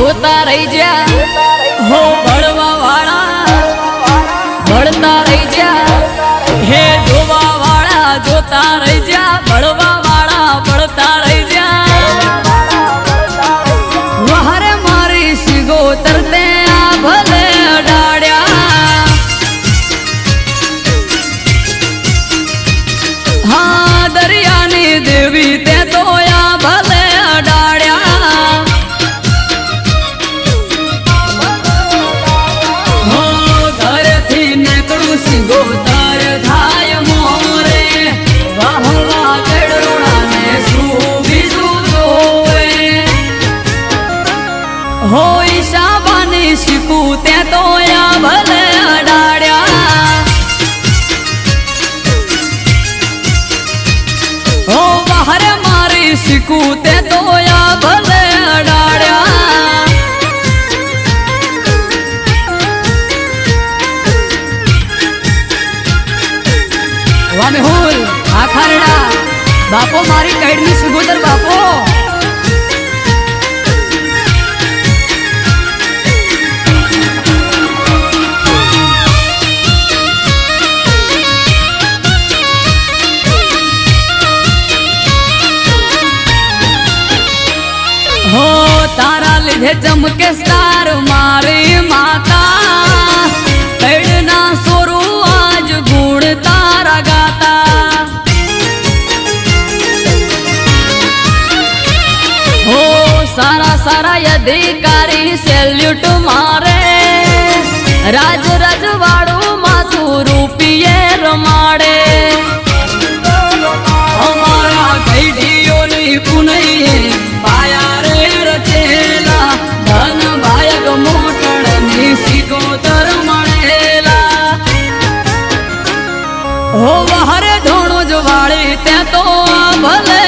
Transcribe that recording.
જોતા રહી જા હો ભળવા વાળા ભળતા રહી જા હે જોવા વાળા જોતા રહી જા ભળવા વાળા ભળતા રહી જા વહારે મારી સિગોતર તે આ ભલે અડાડ્યા હા દરિયાની દેવી તે તો આ ભલે અડાડ્યા હો ઘરેથી નીકળું સિગોતર થાય મોરે વાહવા ચડોળાને શું બીજું જોવે હો ઈશાબાની શીખું તે તો આ ભલે અડાડ્યા હો બહારે મારી શીખું તે તો આ ભલે અડાડ્યા વામે હોલ આ ખારડા બાપો મારી કઈડની સુગોદર બાપો હો તારા લીધે ચમકે સ્ટાર મારી માતા કઈડના સોરું આજ ગુણ તારા ગાતા હો સારા સારા અધિકારી સેલ્યુટ મારે રાજ રજવાડું માથું રૂપિયે રમાડે અમારા કઈડીઓની પુનૈયે પાયા રે રચેલા ધન ભાયગ મોટણની સિગોતર મળેલા હો વહારે ધોણો જ વાળી તે તો ભલે